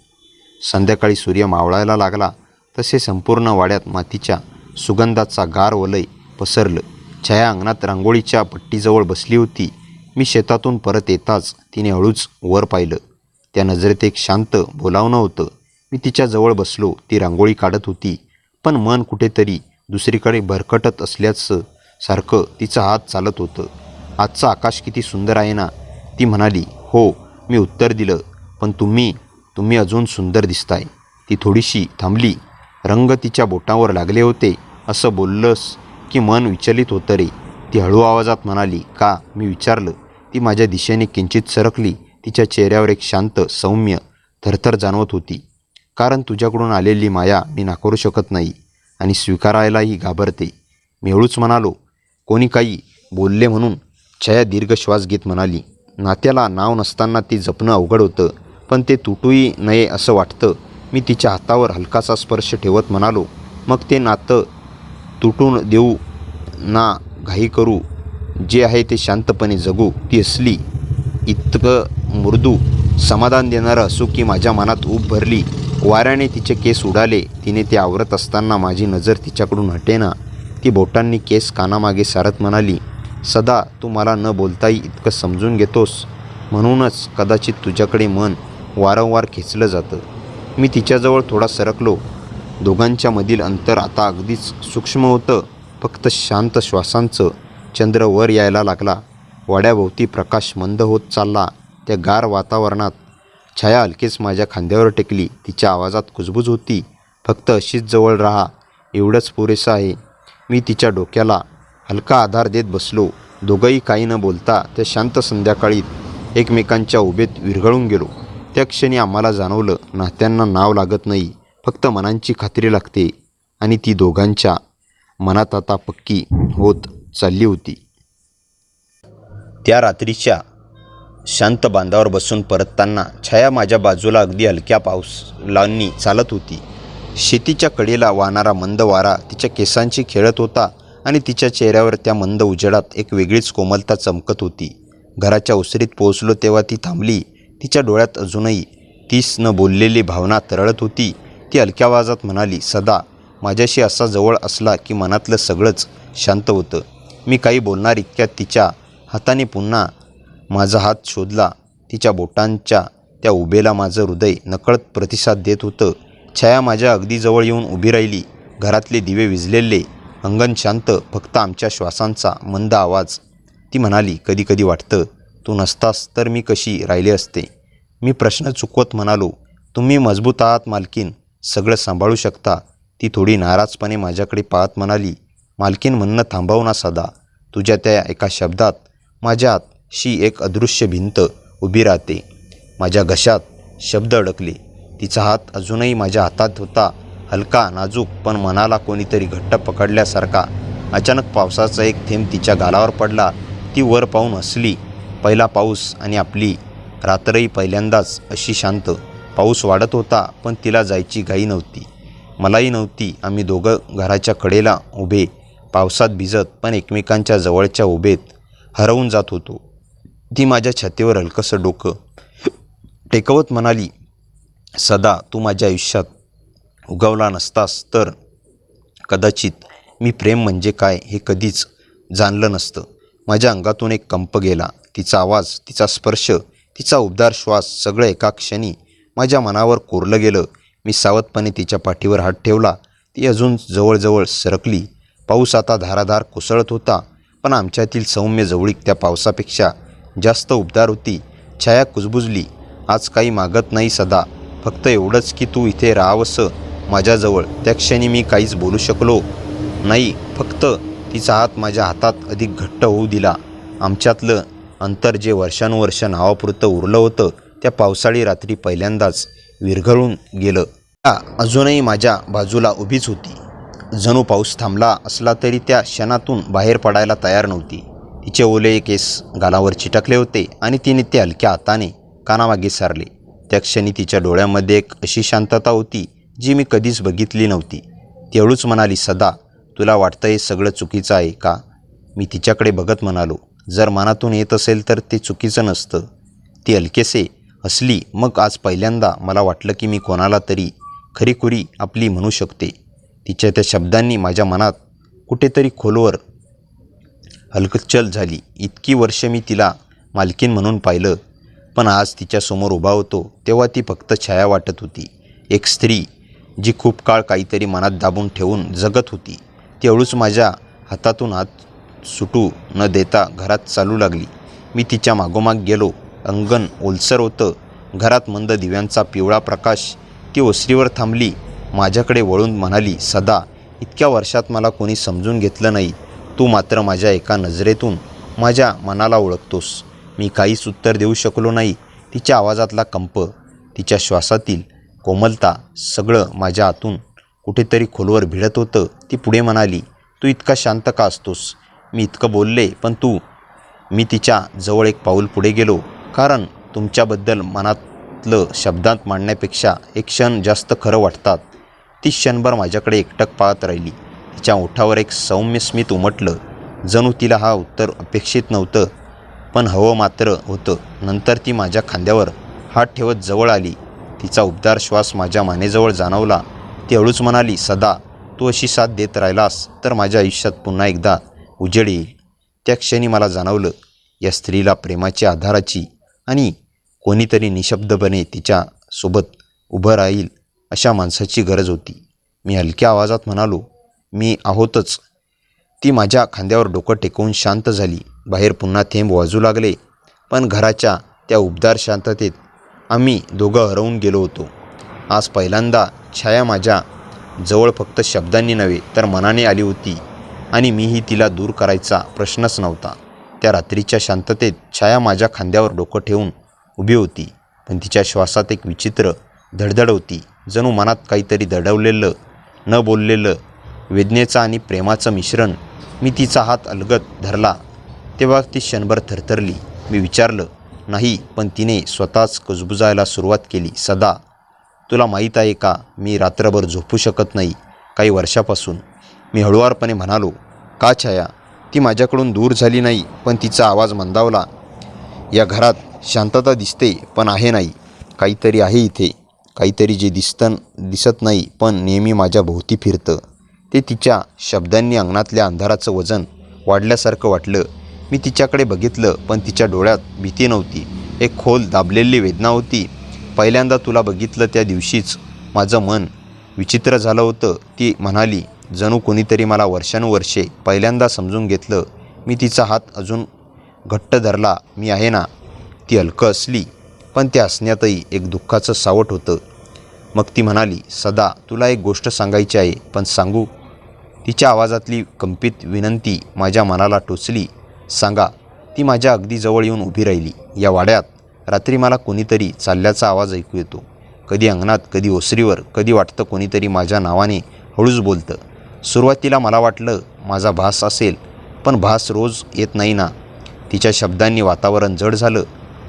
संध्याकाळी सूर्य मावळायला लागला तसे संपूर्ण वाड्यात मातीच्या सुगंधाचा गार वलय पसरलं. छाया अंगणात रांगोळीच्या पट्टीजवळ बसली होती. मी शेतातून परत येताच तिने हळूच वर पाहिलं. त्या नजरेत एक शांत बोलावणं होतं. मी तिच्याजवळ बसलो. ती रांगोळी काढत होती, पण मन कुठेतरी दुसरीकडे भरकटत असल्याचं सारखं तिचा हात चालत होतं. आजचं आकाश किती सुंदर आहे ना, ती म्हणाली. हो, मी उत्तर दिलं, पण तुम्ही अजून सुंदर दिसताय. ती थोडीशी थांबली. रंग तिच्या बोटांवर लागले होते. असं बोललंस की मन विचलित होतं रे, ती हळू आवाजात म्हणाली. का, मी विचारलं. ती माझ्या दिशेने किंचित सरकली. तिच्या चेहऱ्यावर एक शांत सौम्य थरथर जाणवत होती. कारण तुझ्याकडून आलेली माया मी नाकारू शकत नाही आणि स्वीकारायलाही घाबरते. मी हळूच म्हणालो, कोणी काही बोलले म्हणून. छाया दीर्घ श्वास घेत म्हणाली, नात्याला नाव नसताना ती जपणं अवघड होतं, पण ते तुटूही नये असं वाटतं. मी तिच्या हातावर हलकासा स्पर्श ठेवत म्हणालो, मग ते नातं तुटून देऊ ना घाई करू, जे आहे ते शांतपणे जगू. ती हसली. इतकं मृदू, समाधान देणारं असू की माझ्या मनात ऊब भरली. वाऱ्याने तिचे केस उडाले. तिने ते आवरत असताना माझी नजर तिच्याकडून हटेना. ती बोटांनी केस कानामागे सारत म्हणाली, सदा, तू मला न बोलताही इतकं समजून घेतोस, म्हणूनच कदाचित तुझ्याकडे मन वारंवार खेचलं जातं. मी तिच्याजवळ थोडा सरकलो. दोघांच्या मधील अंतर आता अगदीच सूक्ष्म होतं. फक्त शांत श्वासांचं. चंद्र वर यायला लागला. वाड्याभोवती प्रकाश मंद होत चालला. त्या गार वातावरणात छाया हलकेच माझ्या खांद्यावर टेकली. तिच्या आवाजात कुजबूज होती. फक्त अशीच जवळ राहा, एवढंच पुरेसं आहे. मी तिच्या डोक्याला हलका आधार देत बसलो. दोघंही काही न बोलता त्या शांत संध्याकाळीत एकमेकांच्या उभेत विरघळून गेलो. त्या क्षणी आम्हाला जाणवलं, नात्यांना नाव लागत नाही, फक्त मनांची खात्री लागते. आणि ती दोघांच्या मनात आता पक्की होत चालली होती. त्या रात्रीच्या शांत बांधावर बसून परतताना छाया माझ्या बाजूला अगदी हलक्या पावलांनी चालत होती. शेतीच्या कडेला वाहणारा मंद वारा तिच्या केसांशी खेळत होता आणि तिच्या चेहऱ्यावर त्या मंद उजेडात एक वेगळीच कोमलता चमकत होती. घराच्या ओसरीत पोहोचलो तेव्हा ती थांबली. तिच्या डोळ्यात अजूनही तीच न बोललेली भावना तरळत होती. ती हलक्या आवाजात म्हणाली, सदा, माझ्याशी असा जवळ असला की मनातलं सगळंच शांत होतं. मी काही बोलणार इतक्यात तिच्या हाताने पुन्हा माझा हात शोधला. तिच्या बोटांच्या त्या उभेला माझं हृदय नकळत प्रतिसाद देत होतं. छाया माझ्या अगदी जवळ येऊन उभी राहिली. घरातले दिवे विझलेले, अंगण शांत, फक्त आमच्या श्वासांचा मंद आवाज. ती म्हणाली, कधी कधी वाटतं तू नसतास तर मी कशी राहिले असते. मी प्रश्न चुकवत म्हणालो, तुम्ही मजबूत आहात मालकीन, सगळं सांभाळू शकता. ती थोडी नाराजपणे माझ्याकडे पाहत म्हणाली, मालकीन म्हणणं थांबव ना सदा. तुझ्या त्या एका शब्दात माझ्याशी एक अदृश्य भिंत उभी राहते. माझ्या घशात शब्द अडकले. तिचा हात अजूनही माझ्या हातात होता, हलका, नाजूक, पण मनाला कोणीतरी घट्ट पकडल्यासारखा. अचानक पावसाचा एक थेंब तिच्या गालावर पडला. ती वर पाहून हसली. पहिला पाऊस आणि आपली रात्रही पहिल्यांदाच अशी शांत. पाऊस वाढत होता पण तिला जायची घाई नव्हती, मलाही नव्हती. आम्ही दोघं घराच्या कडेला उभे, पावसात भिजत पण एकमेकांच्या जवळच्या उभेत हरवून जात होतो. ती माझ्या छातीवर हलकंसं डोकं टेकवत म्हणाली, सदा, तू माझ्या आयुष्यात उगवला नसतास तर कदाचित मी प्रेम म्हणजे काय हे कधीच जाणलं नसतं. माझ्या अंगातून एक कंप गेला. तिचा आवाज, तिचा स्पर्श, तिचा उबदार श्वास, सगळं एका क्षणी माझ्या मनावर कोरलं गेलं. मी सावधपणे तिच्या पाठीवर हात ठेवला. ती अजून जवळजवळ सरकली. पाऊस आता धाराधार कोसळत होता, पण आमच्यातील सौम्य जवळीक त्या पावसापेक्षा जास्त उबदार होती. छाया कुजबुजली, आज काही मागत नाही सदा, फक्त एवढंच की तू इथे राहावंसं माझ्याजवळ. त्या क्षणी मी काहीच बोलू शकलो नाही, फक्त तिचा हात माझ्या हातात अधिक घट्ट होऊ दिला. आमच्यातलं अंतर जे वर्षानुवर्ष नावापुरतं उरलं होतं, त्या पावसाळी रात्री पहिल्यांदाच विरघळून गेलं. त्या अजूनही माझ्या बाजूला उभीच होती, जणू पाऊस थांबला असला तरी त्या क्षणातून बाहेर पडायला तयार नव्हती. तिचे ओले केस गालावर चिटकले होते आणि तिने ते हलक्या हाताने कानामागे सारले. त्या क्षणी तिच्या डोळ्यामध्ये एक अशी शांतता होती जी मी कधीच बघितली नव्हती. ती हळूच म्हणाली, सदा, तुला वाटतं हे सगळं चुकीचं आहे का? मी तिच्याकडे बघत म्हणालो, जर मनातून येत असेल तर ते चुकीचं नसतं. ती हलकेसे हसली. मग आज पहिल्यांदा मला वाटलं की मी कोणाला तरी खरीखुरी आपली म्हणू शकते. तिच्या त्या शब्दांनी माझ्या मनात कुठेतरी खोलवर हलचल झाली. इतकी वर्ष मी तिला मालकीन म्हणून पाहिलं, पण आज तिच्यासमोर उभा होतो तेव्हा ती फक्त छाया वाटत होती. एक स्त्री जी खूप काळ काहीतरी मनात दाबून ठेवून जगत होती. ती हळूच माझ्या हातातून हात सुटू न देता घरात चालू लागली. मी तिच्या मागोमाग गेलो. अंगण ओलसर होतं. घरात मंद दिव्यांचा पिवळा प्रकाश. ती ओसरीवर थांबली. माझ्याकडे वळून म्हणाली, सदा, इतक्या वर्षात मला कोणी समजून घेतलं नाही. तू मात्र माझ्या एका नजरेतून माझ्या मनाला ओळखतोस. मी काहीच उत्तर देऊ शकलो नाही. तिच्या आवाजातला कंप, तिच्या श्वासातील कोमलता, सगळं माझ्या आतून कुठेतरी खोलवर भिडत होतं. ती पुढे म्हणाली, तू इतका शांत का असतोस? मी इतकं बोलले, पण मी तिच्या जवळ एक पाऊल पुढे गेलो, कारण तुमच्याबद्दल मनातलं शब्दांत मांडण्यापेक्षा एक क्षण जास्त खरं वाटतात. ती क्षणभर माझ्याकडे एकटक पाहत राहिली. तिच्या ओठावर एक सौम्य स्मित उमटलं, जणू तिला हा उत्तर अपेक्षित नव्हतं, पण हवं मात्र होतं. नंतर ती माझ्या खांद्यावर हात ठेवत जवळ आली. तिचा उबदार श्वास माझ्या मानेजवळ जाणवला. ती हळूच म्हणाली, सदा, तू अशी साथ देत राहिलास तर माझ्या आयुष्यात पुन्हा एकदा उजेड येईल. त्या क्षणी मला जाणवलं, या स्त्रीला प्रेमाची, आधाराची आणि कोणीतरी निशब्दपणे तिच्यासोबत उभं राहील अशा माणसाची गरज होती. मी हलक्या आवाजात म्हणालो, मी आहोतच. ती माझ्या खांद्यावर डोकं टेकवून शांत झाली. बाहेर पुन्हा थेंब वाजू लागले, पण घराच्या त्या उबदार शांततेत आम्ही दोघं हरवून गेलो होतो. आज पहिल्यांदा छाया माझ्या जवळ फक्त शब्दांनी नव्हे तर मनाने आली होती आणि मीही तिला दूर करायचा प्रश्नच नव्हता. त्या रात्रीच्या शांततेत छाया माझ्या खांद्यावर डोकं ठेवून उभी होती, पण तिच्या श्वासात एक विचित्र धडधड होती, जणू मनात काहीतरी दडवलेलं, न बोललेलं वेदनेचं आणि प्रेमाचं मिश्रण. मी तिचा हात अलगद धरला तेव्हा ती क्षणभर थरथरली. मी विचारलं, नाही, पण तिने स्वतःच कुजबुजायला सुरुवात केली. सदा, तुला माहीत आहे का, मी रात्रभर झोपू शकत नाही काही वर्षापासून. मी हळुवारपणे म्हणालो, का छाया? ती माझ्याकडून दूर झाली नाही, पण तिचा आवाज मंदावला. या घरात शांतता दिसते पण आहे नाही. काहीतरी आहे इथे, काहीतरी जे दिसत नाही पण नेहमी माझ्या भोवती फिरतं. ते तिच्या शब्दांनी अंगणातल्या अंधाराचं वजन वाढल्यासारखं वाटलं. मी तिच्याकडे बघितलं, पण तिच्या डोळ्यात भीती नव्हती, एक खोल दाबलेली वेदना होती. पहिल्यांदा तुला बघितलं त्या दिवशीच माझं मन विचित्र झालं होतं, ती म्हणाली. जणू कोणीतरी मला वर्षानुवर्षे पहिल्यांदा समजून घेतलं. मी तिचा हात अजून घट्ट धरला. मी आहे ना. ती हलकं असली, पण त्या हसण्यातही एक दुःखाचं सावट होतं. मग ती म्हणाली, सदा, तुला एक गोष्ट सांगायची आहे. पण सांगू? तिच्या आवाजातली कंपित विनंती माझ्या मनाला टोचली. सांगा. ती माझ्या अगदी जवळ येऊन उभी राहिली. या वाड्यात रात्री मला कोणीतरी चालल्याचा आवाज ऐकू येतो. कधी अंगणात, कधी ओसरीवर, कधी वाटतं कोणीतरी माझ्या नावाने हळूच बोलतं. सुरुवातीला मला वाटलं माझा भास असेल, पण भास रोज येत नाही ना. तिच्या शब्दांनी वातावरण जड झालं,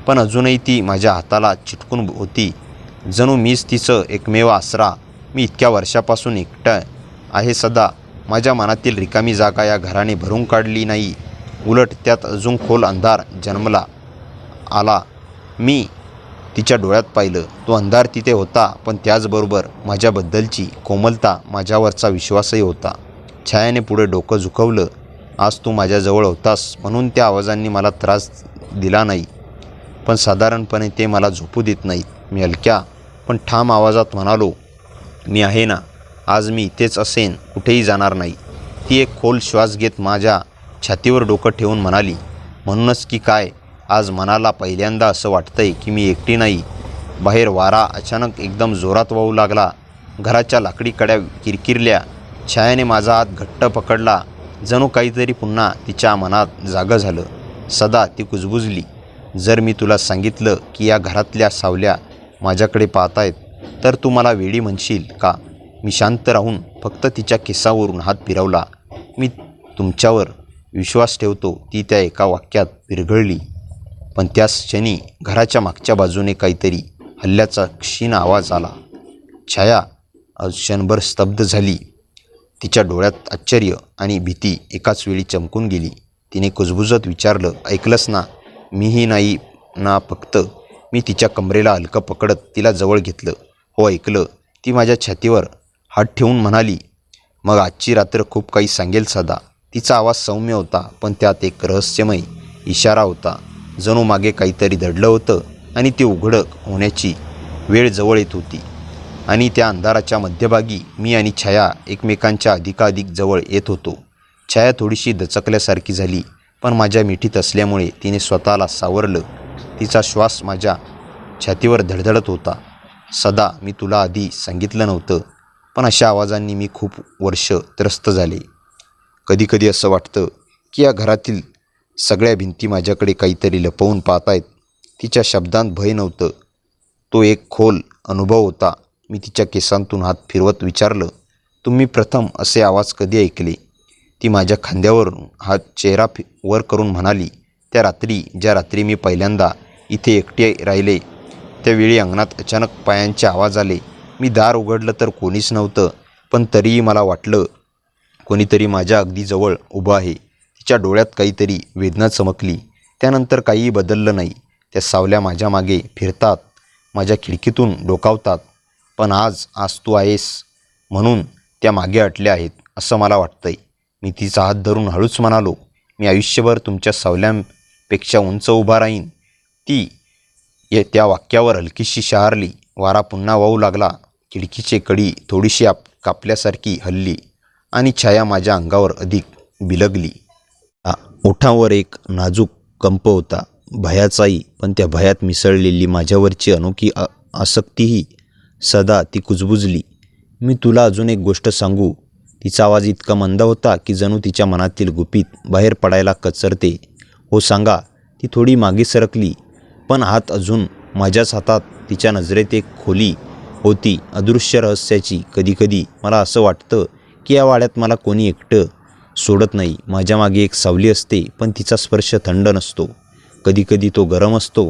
पण अजूनही ती माझ्या हाताला चिटकून होती, जणू मीच तिचं एकमेव आसरा. मी इतक्या वर्षापासून एकटं आहे सदा. माझ्या मनातील रिकामी जागा या घराने भरून काढली नाही, उलट त्यात अजून खोल अंधार जन्मला आला. मी तिच्या डोळ्यात पाहिलं. तो अंधार तिथे होता, पण त्याचबरोबर माझ्याबद्दलची कोमलता, माझ्यावरचा विश्वासही होता. छायाने पुढे डोकं झुकवलं. आज तू माझ्याजवळ होतास म्हणून त्या आवाजांनी मला त्रास दिला नाही, पण साधारणपणे ते मला झोपू देत नाहीत. मी हलक्या पण ठाम आवाजात म्हणालो, मी आहे ना. आज मी इथेच असेन, कुठेही जाणार नाही. ती एक खोल श्वास घेत माझ्या छातीवर डोकं ठेवून म्हणाली, म्हणूनच की काय, आज मनाला पहिल्यांदा असं वाटतंय की मी एकटी नाही. बाहेर वारा अचानक एकदम जोरात वाहू लागला. घराच्या लाकडी कड्या किरकिरल्या. छायाने माझा हात घट्ट पकडला, जणू काहीतरी पुन्हा तिच्या मनात जागं झालं. सदा, ती कुजबुजली. जर मी तुला सांगितलं की या घरातल्या सावल्या माझ्याकडे पाहतायत, तर तू मला वेडी म्हणशील का? मी शांत राहून फक्त तिच्या केसावरून हात फिरवला. मी तुमच्यावर विश्वास ठेवतो, ती त्या एका वाक्यात विरघळली. पण त्याच क्षणी घराच्या मागच्या बाजूने काहीतरी हल्ल्याचा क्षीण आवाज आला. छाया क्षणभर स्तब्ध झाली. तिच्या डोळ्यात आश्चर्य आणि भीती एकाच वेळी चमकून गेली. तिने कुजबुजत विचारलं, ऐकलंस ना? मीही नाही ना फक्त. मी तिच्या कमरेला हलकं पकडत तिला जवळ घेतलं. हो, ऐकलं. ती माझ्या छातीवर हात ठेवून म्हणाली. मग आजची रात्र खूप काही सांगेल सदा. तिचा आवाज सौम्य होता, पण त्यात एक रहस्यमय इशारा होता. जणू मागे काहीतरी दडलं होतं आणि ते उघड होण्याची वेळ जवळ येत होती. आणि त्या अंधाराच्या मध्यभागी मी आणि छाया एकमेकांच्या अधिकाधिक जवळ येत होतो. छाया थोडीशी दचकल्यासारखी झाली, पण माझ्या मिठीत असल्यामुळे तिने स्वतःला सावरलं. तिचा श्वास माझ्या छातीवर धडधडत होता. सदा, मी तुला आधी सांगितलं नव्हतं, पण अशा आवाजांनी मी खूप वर्ष त्रस्त झाले. कधीकधी असं वाटतं की या घरातील सगळ्या भिंती माझ्याकडे काहीतरी लपवून पाहतायत. तिच्या शब्दांत भय नव्हतं, तो एक खोल अनुभव होता. मी तिच्या केसांतून हात फिरवत विचारलं, तुम्ही प्रथम असे आवाज कधी ऐकले? ती माझ्या खांद्यावरून हात चेहरा वर करून म्हणाली, त्या रात्री, ज्या रात्री मी पहिल्यांदा इथे एकटे राहिले, त्यावेळी अंगणात अचानक पायांचे आवाज आले. मी दार उघडलं तर कोणीच नव्हतं, पण तरीही मला वाटलं कोणीतरी माझ्या अगदी जवळ उभं आहे. तिच्या डोळ्यात काहीतरी वेदना चमकली. त्यानंतर काहीही बदललं नाही. त्या सावल्या माझ्या मागे फिरतात, माझ्या खिडकीतून डोकावतात, पण आज तू आहेस म्हणून त्या मागे अटल्या आहेत असं मला वाटतंय. मी तिचा हात धरून हळूच म्हणालो, मी आयुष्यभर तुमच्या सावल्यांपेक्षा उंच उभा राहीन. ती त्या वाक्यावर हलकीशी शहारली. वारा पुन्हा वाहू लागला. खिडकीची कडी थोडीशी कापल्यासारखी हलली आणि छाया माझ्या अंगावर अधिक बिलगली. ओठांवर एक नाजूक कंप होता, भयाचाही, पण त्या भयात मिसळलेली माझ्यावरची अनोखी आसक्तीही. सदा, ती कुजबुजली. मी तुला अजून एक गोष्ट सांगू? तिचा आवाज इतका मंद होता की जणू तिच्या मनातील गुपित बाहेर पडायला कचरते. हो, सांगा. ती थोडी मागे सरकली, पण हात अजून माझ्याच हातात. तिच्या नजरेत एक खोली होती, अदृश्य रहस्याची. कधीकधी मला असं वाटतं की की या वाड्यात मला कोणी एकटं सोडत नाही. माझ्या मागे एक सावली असते, पण तिचा स्पर्श थंड नसतो. कधीकधी तो गरम असतो.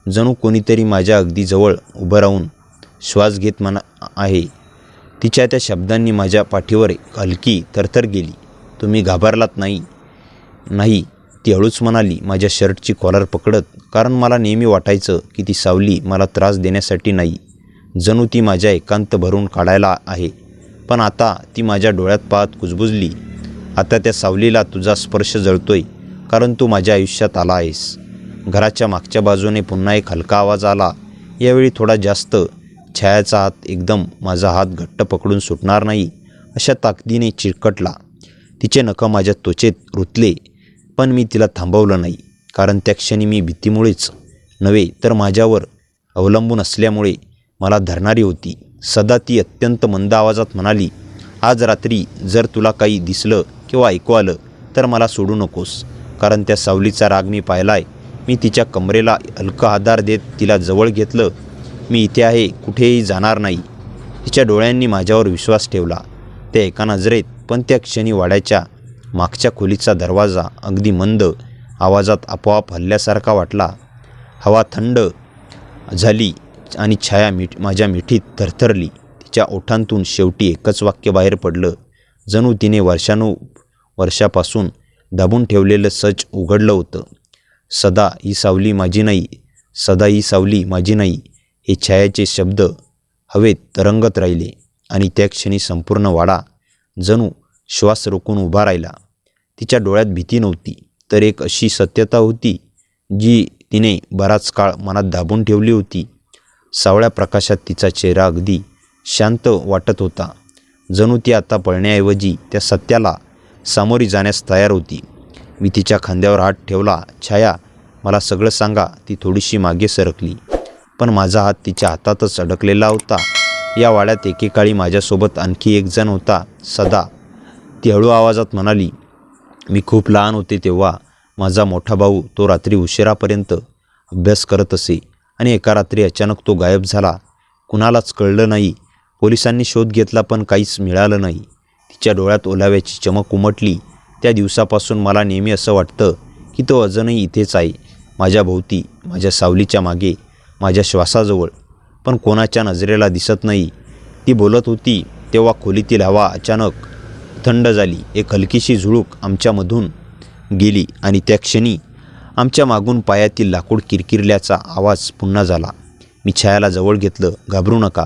जणू कोणीतरी माझ्या अगदी जवळ उभं राहून श्वास घेत म्हणा आहे. तिच्या त्या शब्दांनी माझ्या पाठीवर हलकी थरथर गेली. तुम्ही घाबरलात नाही? नाही, ती हळूच म्हणाली, माझ्या शर्टची कॉलर पकडत. कारण मला नेहमी वाटायचं की ती सावली मला त्रास देण्यासाठी नाही, जणू ती माझ्या एकांत भरून काढायला आहे. पण आता ती माझ्या डोळ्यात पाहत कुजबुजली. आता त्या सावलीला तुझा स्पर्श जळतोय, कारण तू माझ्या आयुष्यात आला आहेस. घराच्या मागच्या बाजूने पुन्हा एक हलका आवाज आला. यावेळी थोडा जास्त. छायाचा हात एकदम माझा हात घट्ट पकडून सुटणार नाही अशा ताकदीने चिरकटला. तिचे नखं माझ्या त्वचेत रुतले, पण मी तिला थांबवलं नाही. कारण त्या क्षणी मी भीतीमुळेच नव्हे तर माझ्यावर अवलंबून असल्यामुळे मला धरणारी होती. सदा ती अत्यंत मंद आवाजात म्हणाली, आज रात्री जर तुला काही दिसलं किंवा ऐकू आलं तर मला सोडू नकोस. कारण त्या सावलीचा राग मी पाहिलाय. मी तिच्या कमरेला हलका आधार देत तिला जवळ घेतलं. मी इथे आहे, कुठेही जाणार नाही. तिच्या डोळ्यांनी माझ्यावर विश्वास ठेवला. त्या एका नजरेत. पण त्या क्षणी वाड्याच्या मागच्या खोलीचा दरवाजा अगदी मंद आवाजात आपोआप हलल्यासारखा वाटला. हवा थंड झाली आणि छाया माझ्या मिठीत थरथरली. तिच्या ओठांतून शेवटी एकच वाक्य बाहेर पडलं, जणू तिने वर्षापासून दाबून ठेवलेलं सच उघडलं होतं. सदा ही सावली माझी नाही, सदा ही सावली माझी नाही. हे छायाचे शब्द हवेत तरंगत राहिले आणि त्या क्षणी संपूर्ण वाडा जणू श्वास रोखून उभा राहिला. तिच्या डोळ्यात भीती नव्हती, तर एक अशी सत्यता होती जी तिने बराच काळ मनात दाबून ठेवली होती. सावळ्या प्रकाशात तिचा चेहरा अगदी शांत वाटत होता, जणू ती आता पळण्याऐवजी त्या सत्याला सामोरी जाण्यास तयार होती. मी तिच्या खांद्यावर हात ठेवला. छाया, मला सगळं सांगा. ती थोडीशी मागे सरकली, पण माझा हात तिच्या हातातच अडकलेला होता. या वाड्यात एकेकाळी माझ्यासोबत आणखी एक जण होता, सदा. ती हळू आवाजात म्हणाली, मी खूप लहान होते तेव्हा माझा मोठा भाऊ, तो रात्री उशिरापर्यंत अभ्यास करत असे आणि एका रात्री अचानक तो गायब झाला. कुणालाच कळलं नाही. पोलिसांनी शोध घेतला, पण काहीच मिळालं नाही. तिच्या डोळ्यात ओलाव्याची चमक उमटली. त्या दिवसापासून मला नेहमी असं वाटतं की तो अजूनही इथेच आहे, माझ्या भोवती, माझ्या सावलीच्या मागे, माझ्या श्वासाजवळ, पण कोणाच्या नजरेला दिसत नाही. ती बोलत होती तेव्हा खोलीतील हवा अचानक थंड झाली. एक हलकीशी झुळूक आमच्यामधून गेली आणि त्या क्षणी आमच्या मागून पायातील लाकूड किरकिरल्याचा आवाज पुन्हा झाला. मी छायाला जवळ घेतलं. घाबरू नका.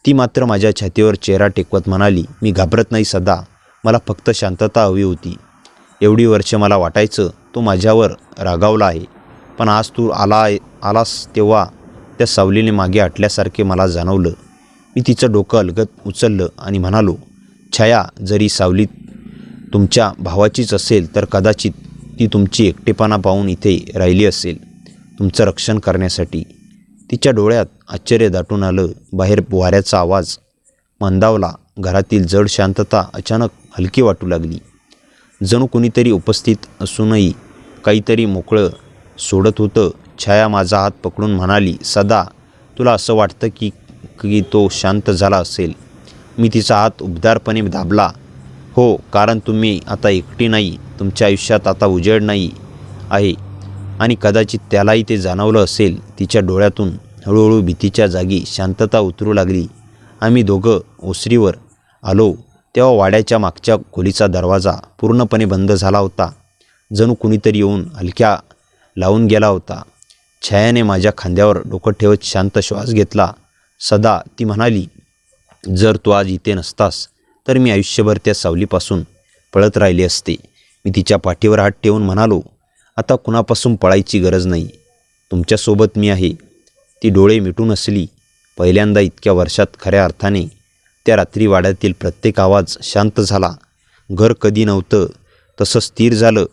ती मात्र माझ्या छातीवर चेहरा टेकवत म्हणाली, मी घाबरत नाही सदा, मला फक्त शांतता हवी होती. एवढी वर्ष मला वाटायचं तो माझ्यावर रागावला आहे, पण आज तू आलास तेव्हा त्या सावलीने मागे हटल्यासारखे मला जाणवलं. मी तिचं डोकं अलगद उचललं आणि म्हणालो, छाया, जरी सावली तुमच्या भावाचीच असेल तर कदाचित ती तुमची एकटेपणा पाहून इथे राहिली असेल, तुमचं रक्षण करण्यासाठी. तिच्या डोळ्यात आश्चर्य दाटून आलं. बाहेर वाऱ्याचा आवाज मंदावला. घरातील जड शांतता अचानक हलकी वाटू लागली, जणू कुणीतरी उपस्थित असूनही काहीतरी मोकळं सोडत होतं. छाया माझा हात पकडून म्हणाली, सदा, तुला असं वाटतं की तो शांत झाला असेल? मी तिचा हात उबदारपणे दाबला. हो, कारण तुम्ही आता एकटी नाही, तुमच्या आयुष्यात आता उजेड नाही आहे. आणि कदाचित त्यालाही ते जाणवलं असेल. तिच्या डोळ्यातून हळूहळू भीतीच्या जागी शांतता उतरू लागली. आम्ही दोघं ओसरीवर आलो तेव्हा वाड्याच्या मागच्या खोलीचा दरवाजा पूर्णपणे बंद झाला होता, जणू कुणीतरी येऊन हलक्या लावून गेला होता. छायाने माझ्या खांद्यावर डोकं ठेवत शांत श्वास घेतला. सदा, ती म्हणाली, जर तू आज इथे नसतास तर मी आयुष्यभर त्या सावलीपासून पळत राहिले असते. मी तिच्या पाठीवर हात ठेवून म्हणालो, आता कुणापासून पळायची गरज नाही, तुमच्यासोबत मी आहे. ती डोळे मिटून हसली. पहिल्यांदा इतक्या वर्षात खऱ्या अर्थाने त्या रात्री वाड्यातील प्रत्येक आवाज शांत झाला. घर कधी नव्हतं तसं स्थिर झालं.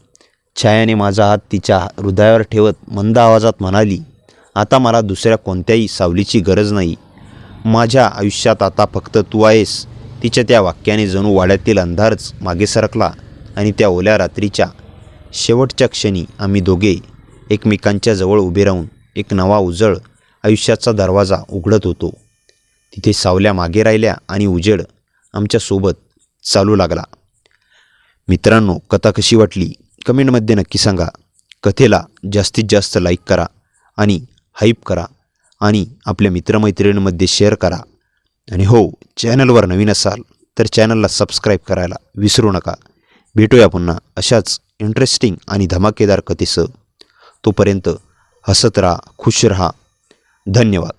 छायाने माझा हात तिच्या हृदयावर ठेवत मंद आवाजात म्हणाली, आता मला दुसऱ्या कोणत्याही सावलीची गरज नाही. माझ्या आयुष्यात आता फक्त तू आहेस. तिच्या त्या वाक्याने जणू वाड्यातील अंधारच मागे सरकला आणि त्या ओल्या रात्रीच्या शेवटच्या क्षणी आम्ही दोघे एकमेकांच्या जवळ उभे राहून एक नवा उजळ आयुष्याचा दरवाजा उघडत होतो. तिथे सावल्या मागे राहिल्या आणि उजेड आमच्यासोबत चालू लागला. मित्रांनो, कथा कशी वाटली कमेंटमध्ये नक्की सांगा. कथेला जास्तीत जास्त लाईक करा आणि हाईप करा आणि आपल्या मित्रमैत्रिणींमध्ये शेअर करा. आणि हो, चॅनलवर नवीन असाल तर चॅनलला सबस्क्राईब करायला विसरू नका. भेटूया पुन्हा अशाच इंटरेस्टिंग आणि धमाकेदार कथेसह. तोपर्यंत हसत राहा, खुश राहा. धन्यवाद.